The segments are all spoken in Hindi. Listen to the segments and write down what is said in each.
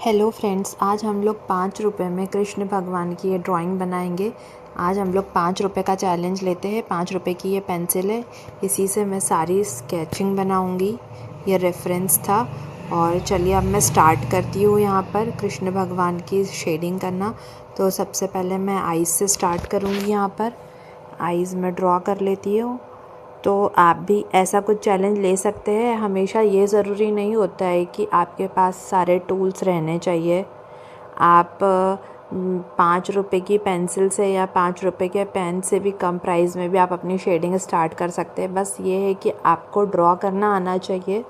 हेलो फ्रेंड्स, आज हम लोग 5 रुपए में कृष्ण भगवान की ये ड्राइंग बनाएंगे। आज हम लोग 5 रुपए का चैलेंज लेते हैं। 5 रुपए की ये पेंसिल है, इसी से मैं सारी स्केचिंग बनाऊंगी। ये रेफरेंस था। और चलिए अब मैं स्टार्ट करती हूँ यहाँ पर कृष्ण भगवान की शेडिंग करना। तो सबसे पहले मैं आइज़ से स्टार्ट करूँगी। यहाँ पर आइज़ में ड्रॉ कर लेती हूँ। तो आप भी ऐसा कुछ चैलेंज ले सकते हैं। हमेशा ये ज़रूरी नहीं होता है कि आपके पास सारे टूल्स रहने चाहिए। आप 5 रुपए की पेंसिल से या 5 रुपए के पेन से भी कम प्राइस में भी आप अपनी शेडिंग स्टार्ट कर सकते हैं। बस ये है कि आपको ड्रॉ करना आना चाहिए।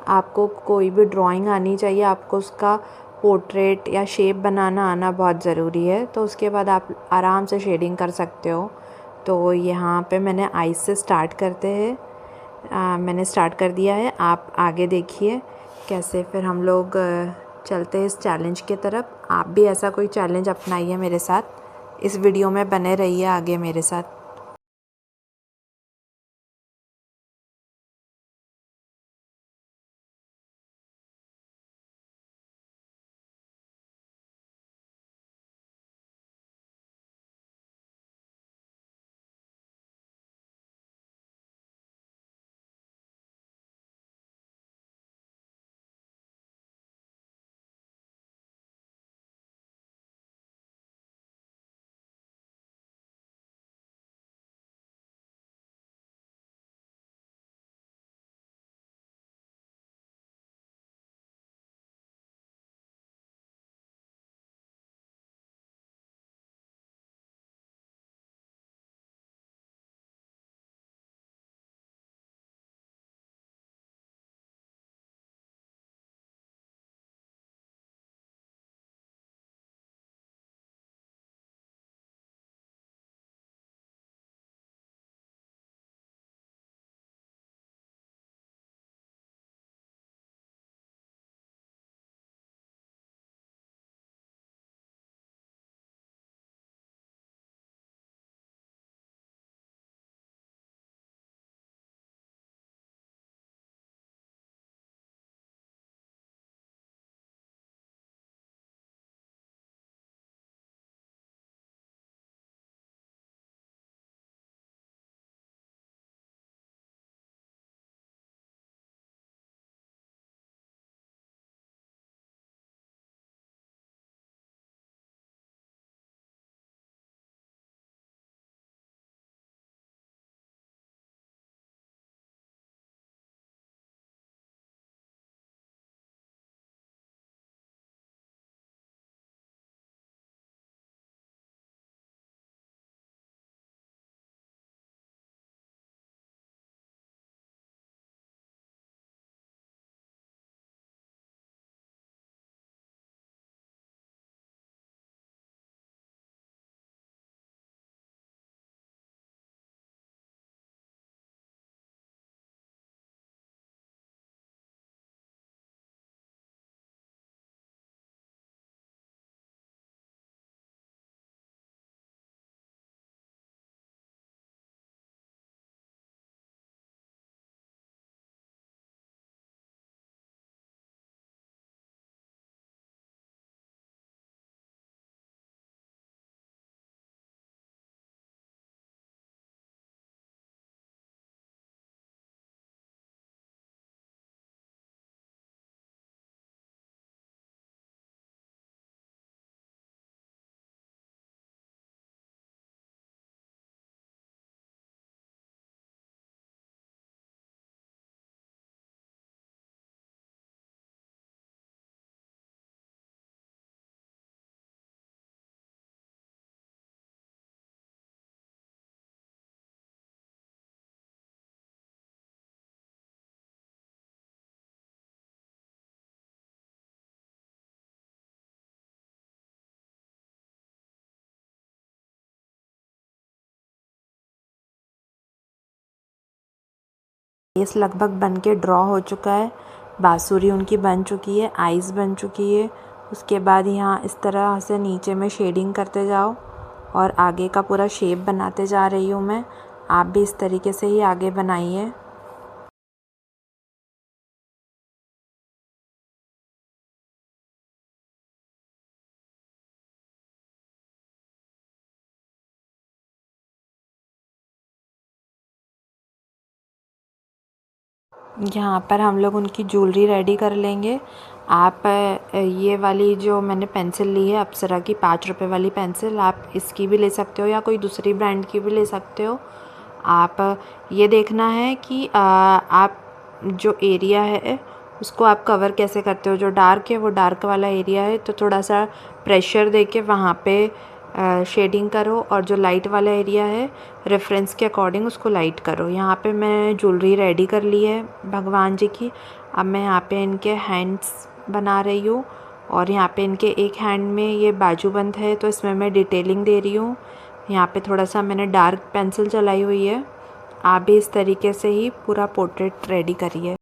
आपको कोई भी ड्राइंग आनी चाहिए। आपको उसका पोर्ट्रेट या शेप बनाना आना बहुत ज़रूरी है। तो उसके बाद आप आराम से शेडिंग कर सकते हो। तो यहाँ पे मैंने आइज़ से स्टार्ट करते हैं। मैंने स्टार्ट कर दिया है। आप आगे देखिए कैसे फिर हम लोग चलते हैं इस चैलेंज की तरफ। आप भी ऐसा कोई चैलेंज अपनाइए मेरे साथ। इस वीडियो में बने रहिए आगे मेरे साथ। फेस लगभग बन के ड्रॉ हो चुका है। बांसुरी उनकी बन चुकी है, आइज़ बन चुकी है। उसके बाद यहाँ इस तरह से नीचे में शेडिंग करते जाओ और आगे का पूरा शेप बनाते जा रही हूँ मैं। आप भी इस तरीके से ही आगे बनाइए। यहाँ पर हम लोग उनकी ज्वेलरी रेडी कर लेंगे। आप ये वाली जो मैंने पेंसिल ली है अप्सरा की 5 रुपए वाली पेंसिल, आप इसकी भी ले सकते हो या कोई दूसरी ब्रांड की भी ले सकते हो। आप ये देखना है कि आप जो एरिया है उसको आप कवर कैसे करते हो। जो डार्क है वो डार्क वाला एरिया है तो थोड़ा सा प्रेशर दे के वहाँ पे शेडिंग करो, और जो लाइट वाला एरिया है रेफरेंस के अकॉर्डिंग उसको लाइट करो। यहाँ पे मैं ज्वेलरी रेडी कर ली है भगवान जी की। अब मैं यहाँ पे इनके हैंड्स बना रही हूँ, और यहाँ पे इनके एक हैंड में ये बाजूबंद है तो इसमें मैं डिटेलिंग दे रही हूँ। यहाँ पे थोड़ा सा मैंने डार्क पेंसिल चलाई हुई है। आप भी इस तरीके से ही पूरा पोर्ट्रेट रेडी करिए।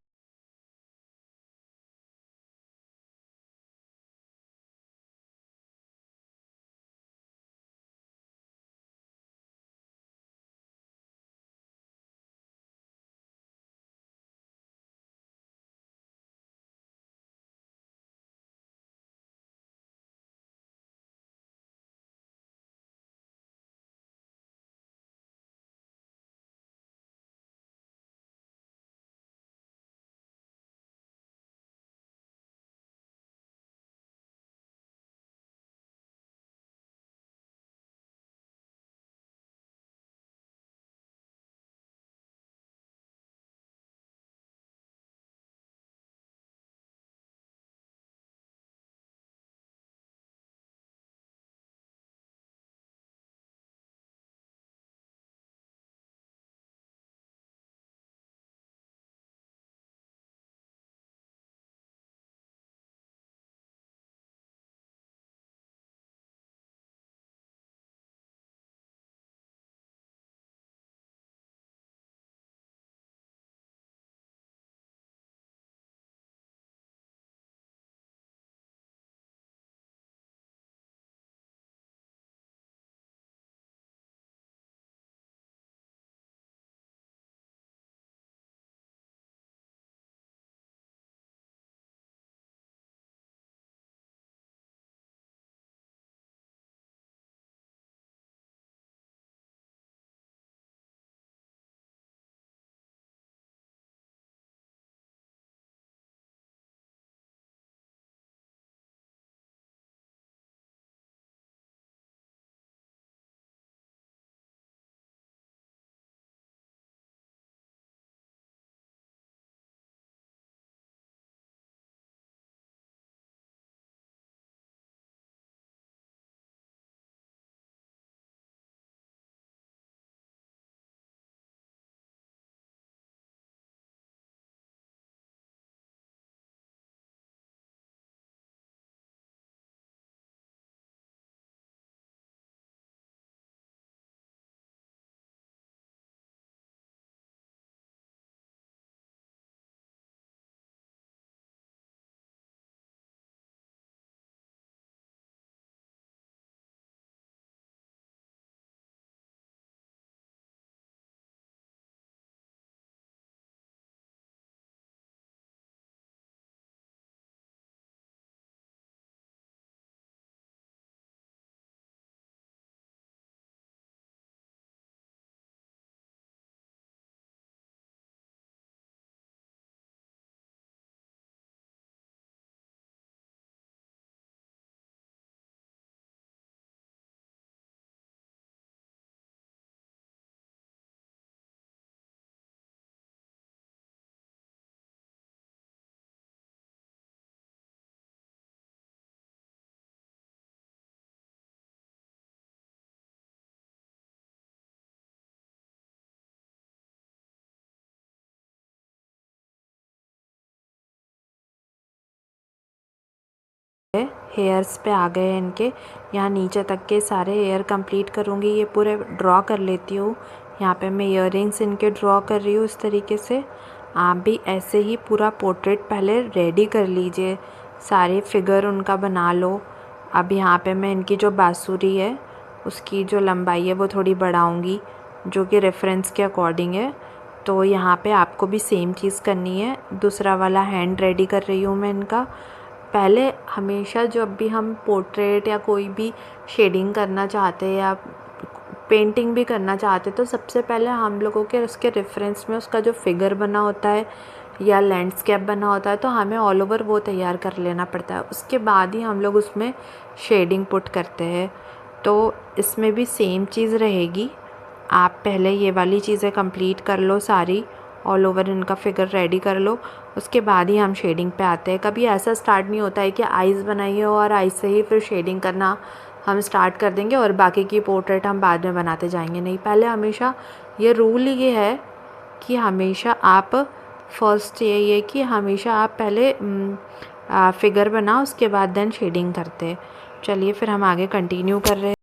हेयर्स पे आ गए इनके, यहाँ नीचे तक के सारे हेयर कंप्लीट करूँगी। ये पूरे ड्रॉ कर लेती हूँ। यहाँ पे मैं इयररिंग्स इनके ड्रॉ कर रही हूँ इस तरीके से। आप भी ऐसे ही पूरा पोर्ट्रेट पहले रेडी कर लीजिए, सारे फिगर उनका बना लो। अब यहाँ पे मैं इनकी जो बांसुरी है उसकी जो लंबाई है वो थोड़ी बढ़ाऊँगी, जो कि रेफरेंस के अकॉर्डिंग है। तो यहाँ पे आपको भी सेम चीज़ करनी है। दूसरा वाला हैंड रेडी कर रही हूँ मैं इनका। पहले हमेशा जब भी हम पोर्ट्रेट या कोई भी शेडिंग करना चाहते हैं या पेंटिंग भी करना चाहते तो सबसे पहले हम लोगों के उसके रेफरेंस में उसका जो फिगर बना होता है या लैंडस्केप बना होता है तो हमें ऑल ओवर वो तैयार कर लेना पड़ता है। उसके बाद ही हम लोग उसमें शेडिंग पुट करते हैं। तो इसमें भी सेम चीज़ रहेगी। आप पहले ये वाली चीज़ें कंप्लीट कर लो सारी, ऑल ओवर इनका फिगर रेडी कर लो, उसके बाद ही हम शेडिंग पे आते हैं। कभी ऐसा स्टार्ट नहीं होता है कि आइज़ बनाइए और आइज़ से ही फिर शेडिंग करना हम स्टार्ट कर देंगे और बाकी की पोर्ट्रेट हम बाद में बनाते जाएंगे। नहीं, पहले हमेशा ये रूल ये है कि हमेशा आप फर्स्ट ये कि हमेशा आप पहले फिगर बनाओ, उसके बाद देन शेडिंग करते। चलिए फिर हम आगे कंटिन्यू कर रहे हैं।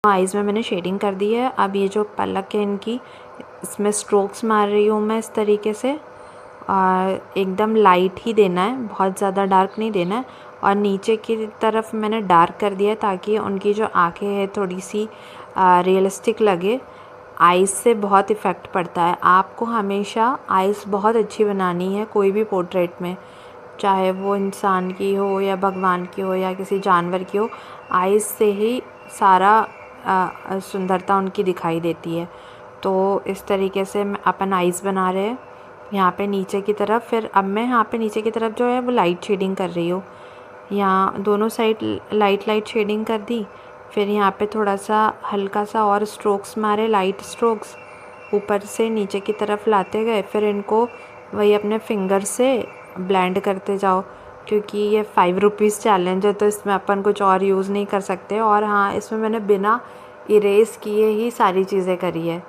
आइज़ में मैंने शेडिंग कर दी है। अब ये जो पलक है इनकी, इसमें स्ट्रोक्स मार रही हूँ मैं इस तरीके से। और एकदम लाइट ही देना है, बहुत ज़्यादा डार्क नहीं देना है। और नीचे की तरफ मैंने डार्क कर दिया ताकि उनकी जो आँखें हैं थोड़ी सी रियलिस्टिक लगे। आइज़ से बहुत इफ़ेक्ट पड़ता है। आपको हमेशा आइज़ बहुत अच्छी बनानी है कोई भी पोर्ट्रेट में, चाहे वो इंसान की हो या भगवान की हो या किसी जानवर की हो। आइज़ से ही सारा सुंदरता उनकी दिखाई देती है। तो इस तरीके से अपन आइज़ बना रहे हैं यहाँ पे नीचे की तरफ। फिर अब मैं यहाँ पे नीचे की तरफ जो है वो लाइट शेडिंग कर रही हूँ। यहाँ दोनों साइड लाइट शेडिंग कर दी। फिर यहाँ पे थोड़ा सा हल्का सा और स्ट्रोक्स मारे, लाइट स्ट्रोक्स। ऊपर से नीचे की तरफ लाते गए, फिर इनको वही अपने फिंगर से ब्लेंड करते जाओ, क्योंकि ये 5 रुपीज़ चैलेंज है तो इसमें अपन कुछ और यूज़ नहीं कर सकते। और हाँ, इसमें मैंने बिना इरेज़ किए ही सारी चीज़ें करी है,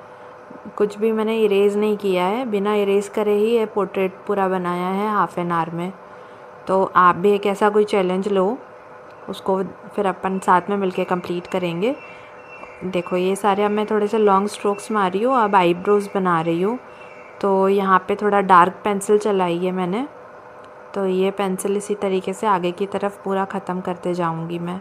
कुछ भी मैंने इरेज़ नहीं किया है, बिना इरेज़ करे ही ये पोर्ट्रेट पूरा बनाया है हाफ़ एन आवर में। तो आप भी एक ऐसा कोई चैलेंज लो, उसको फिर अपन साथ में मिलके कंप्लीट करेंगे। देखो ये सारे अब मैं थोड़े से लॉन्ग स्ट्रोक्स मार रही हूँ, अब आईब्रोज़ बना रही हूँ। तो यहाँ पे थोड़ा डार्क पेंसिल चलाई है मैंने, तो ये पेंसिल इसी तरीके से आगे की तरफ पूरा ख़त्म करते जाऊँगी मैं।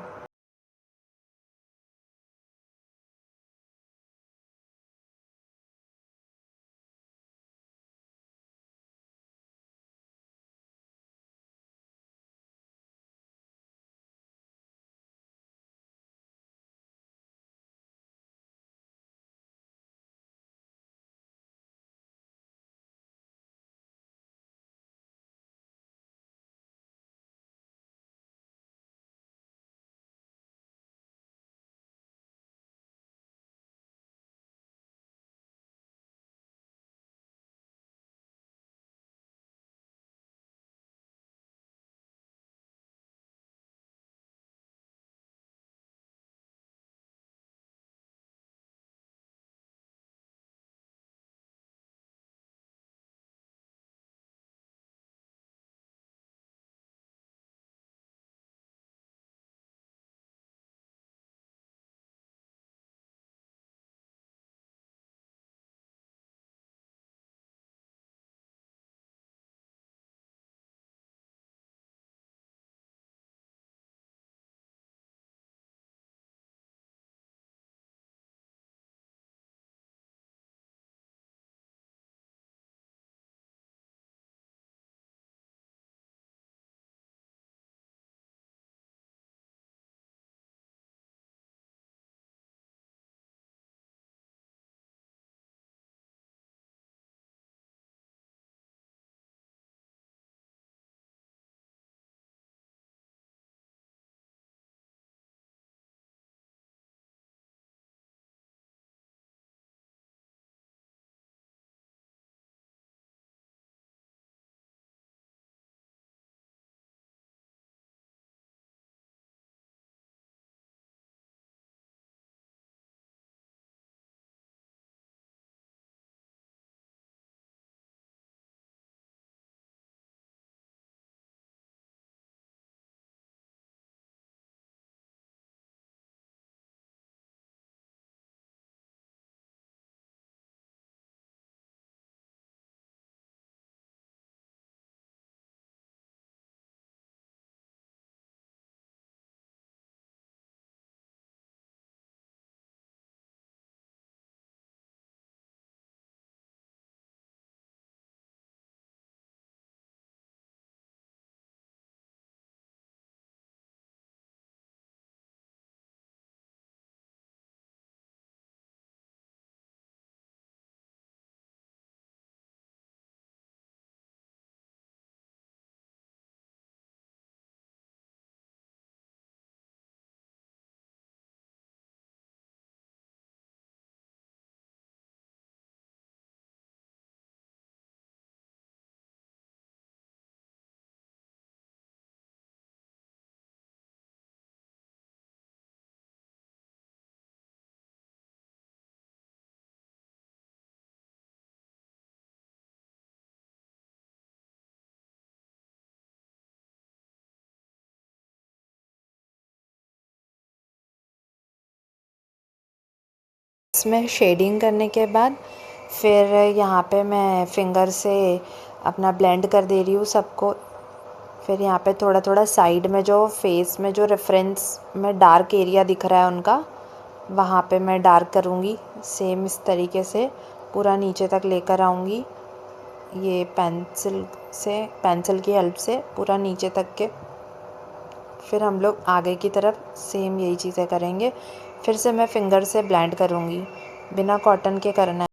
इसमें शेडिंग करने के बाद फिर यहाँ पे मैं फिंगर से अपना ब्लेंड कर दे रही हूँ सबको। फिर यहाँ पे थोड़ा थोड़ा साइड में जो फेस में जो रेफरेंस में डार्क एरिया दिख रहा है उनका, वहाँ पे मैं डार्क करूँगी। सेम इस तरीके से पूरा नीचे तक लेकर आऊँगी, ये पेंसिल की हेल्प से पूरा नीचे तक के। फिर हम लोग आगे की तरफ सेम यही चीज़ें करेंगे। फिर से मैं फिंगर से ब्लेंड करूँगी, बिना कॉटन के करना है।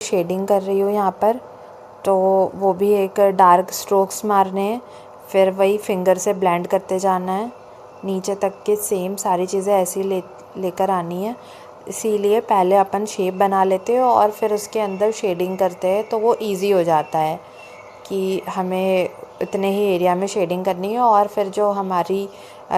शेडिंग कर रही हूँ यहाँ पर, तो वो भी एक डार्क स्ट्रोक्स मारने हैं, फिर वही फिंगर से ब्लेंड करते जाना है, नीचे तक के सेम सारी चीज़ें ऐसी लेकर आनी है। इसीलिए पहले अपन शेप बना लेते हैं और फिर उसके अंदर शेडिंग करते हैं, तो वो इजी हो जाता है कि हमें इतने ही एरिया में शेडिंग करनी है और फिर जो हमारी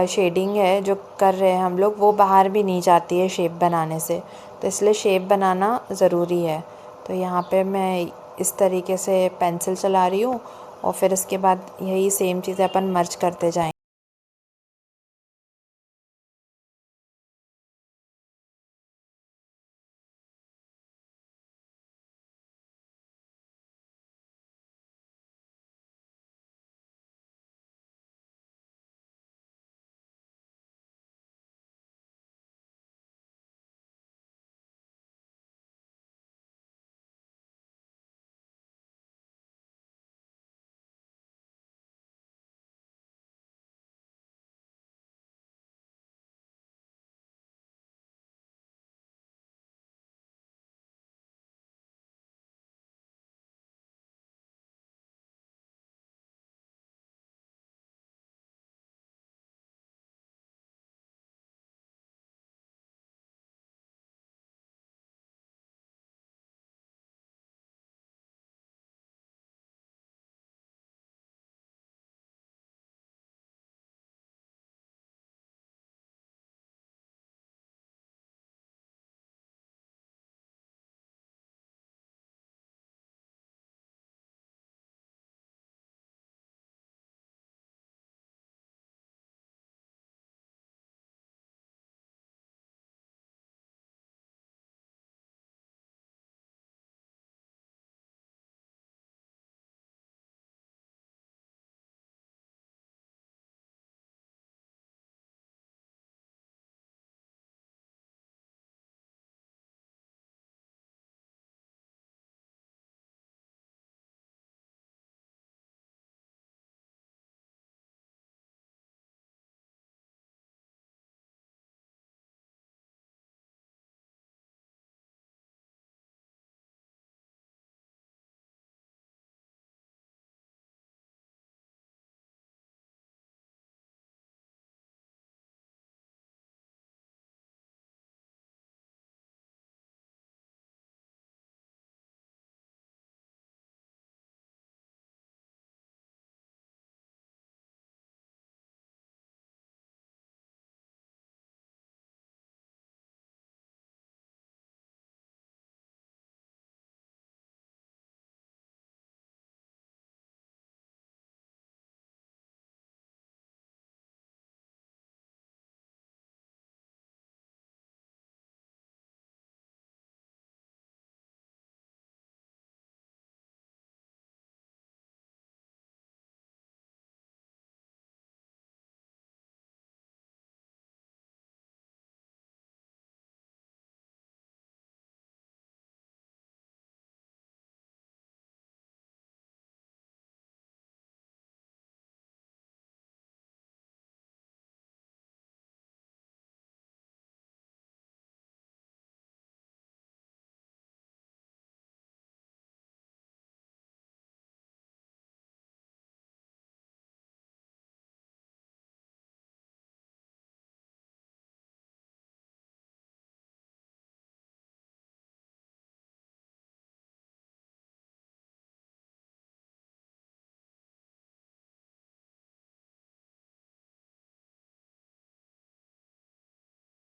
शेडिंग है जो कर रहे हैं हम लोग, वो बाहर भी नहीं जाती है शेप बनाने से, तो इसलिए शेप बनाना ज़रूरी है। तो यहाँ पे मैं इस तरीके से पेंसिल चला रही हूँ और फिर इसके बाद यही सेम चीज़ें अपन मर्ज करते जाएंगे।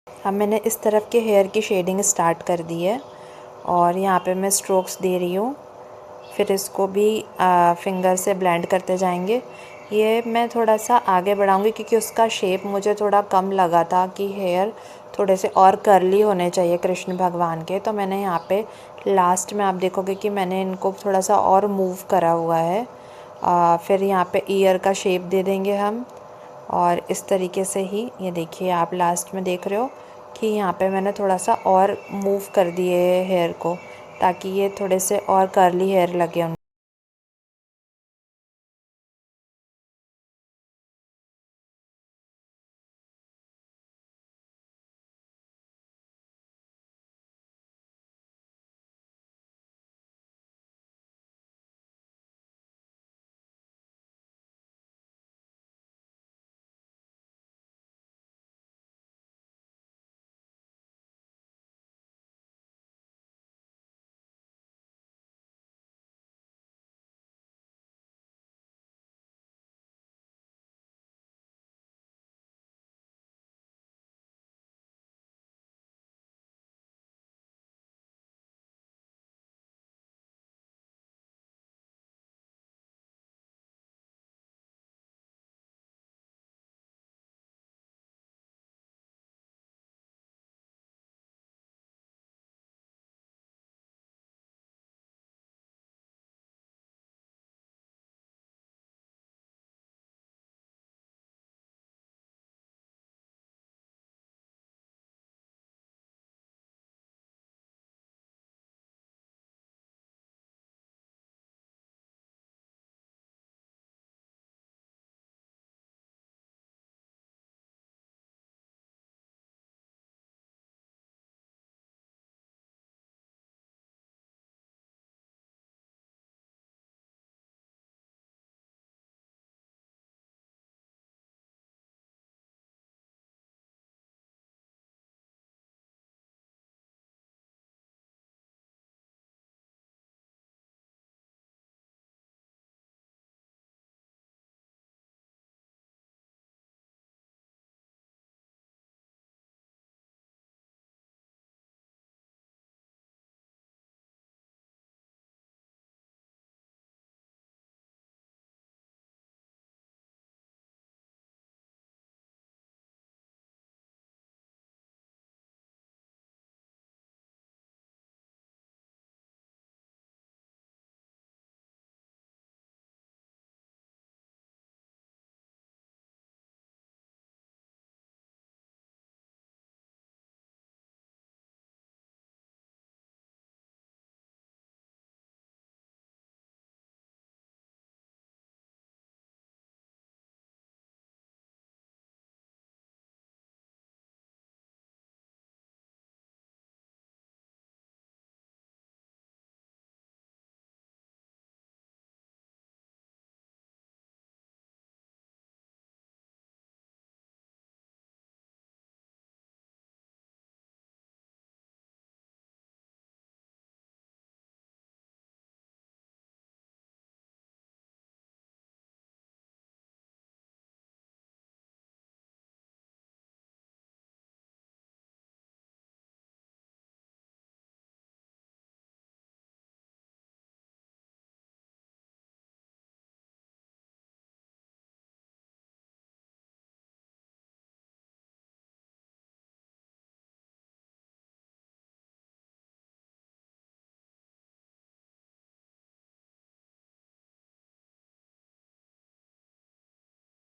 अब मैंने इस तरफ के हेयर की शेडिंग स्टार्ट कर दी है और यहाँ पे मैं स्ट्रोक्स दे रही हूँ, फिर इसको भी फिंगर से ब्लेंड करते जाएंगे। ये मैं थोड़ा सा आगे बढ़ाऊंगी क्योंकि उसका शेप मुझे थोड़ा कम लगा था कि हेयर थोड़े से और कर्ली होने चाहिए कृष्ण भगवान के, तो मैंने यहाँ पे लास्ट में आप देखोगे कि मैंने इनको थोड़ा सा और मूव करा हुआ है। फिर यहाँ पे ईयर का शेप दे देंगे हम, और इस तरीके से ही ये देखिए आप लास्ट में देख रहे हो कि यहाँ पे मैंने थोड़ा सा और मूव कर दिए हेयर को, ताकि ये थोड़े से और कर्ली हेयर लगे।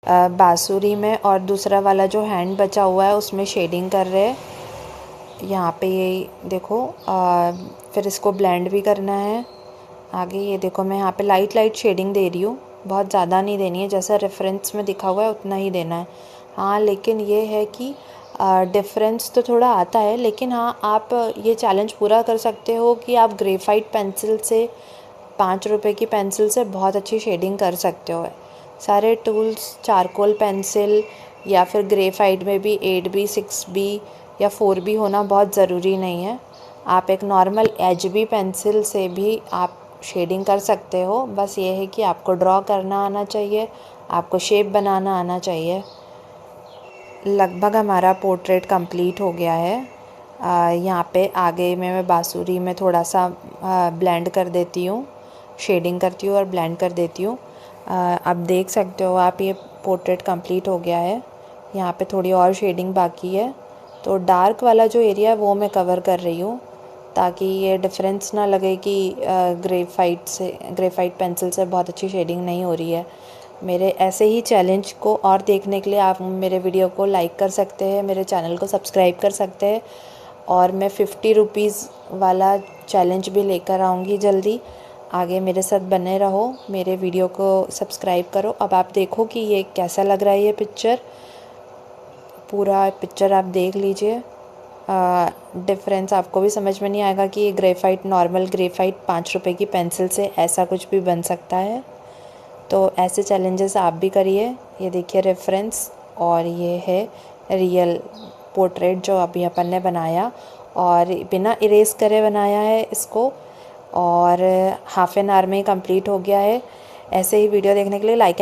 बांसुरी में, और दूसरा वाला जो हैंड बचा हुआ है उसमें शेडिंग कर रहे हैं। यहाँ पे ये देखो, फिर इसको ब्लेंड भी करना है आगे। ये देखो मैं यहाँ पे लाइट लाइट शेडिंग दे रही हूँ, बहुत ज़्यादा नहीं देनी है, जैसा रेफरेंस में दिखा हुआ है उतना ही देना है। हाँ, लेकिन ये है कि डिफरेंस तो थोड़ा आता है, लेकिन हाँ आप ये चैलेंज पूरा कर सकते हो कि आप ग्रेफाइट पेंसिल से, 5 रुपए की पेंसिल से बहुत अच्छी शेडिंग कर सकते हो। सारे टूल्स, चारकोल पेंसिल या फिर ग्रेफाइट में भी 8B 6B या 4B होना बहुत ज़रूरी नहीं है। आप एक नॉर्मल HB पेंसिल से भी आप शेडिंग कर सकते हो। बस ये है कि आपको ड्रॉ करना आना चाहिए, आपको शेप बनाना आना चाहिए। लगभग हमारा पोर्ट्रेट कंप्लीट हो गया है। यहाँ पे आगे में मैं बांसुरी में थोड़ा सा ब्लेंड कर देती हूँ, शेडिंग करती हूँ और ब्लेंड कर देती हूँ। अब देख सकते हो आप, ये पोर्ट्रेट कंप्लीट हो गया है। यहाँ पे थोड़ी और शेडिंग बाकी है, तो डार्क वाला जो एरिया है वो मैं कवर कर रही हूँ, ताकि ये डिफरेंस ना लगे कि ग्रेफाइट पेंसिल से बहुत अच्छी शेडिंग नहीं हो रही है। मेरे ऐसे ही चैलेंज को और देखने के लिए आप मेरे वीडियो को लाइक कर सकते हैं, मेरे चैनल को सब्सक्राइब कर सकते हैं, और मैं 50 रुपीज़ वाला चैलेंज भी लेकर आऊँगी जल्दी। आगे मेरे साथ बने रहो, मेरे वीडियो को सब्सक्राइब करो। अब आप देखो कि ये कैसा लग रहा है, ये पिक्चर, पूरा पिक्चर आप देख लीजिए। डिफरेंस आपको भी समझ में नहीं आएगा कि ये ग्रेफाइट, नॉर्मल ग्रेफाइट 5 रुपए की पेंसिल से ऐसा कुछ भी बन सकता है। तो ऐसे चैलेंजेस आप भी करिए। ये देखिए रेफरेंस, और ये है रियल पोर्ट्रेट जो अभी अपन ने बनाया, और बिना इरेज करे बनाया है इसको, और हाफ एन आवर में ही कंप्लीट हो गया है। ऐसे ही वीडियो देखने के लिए लाइक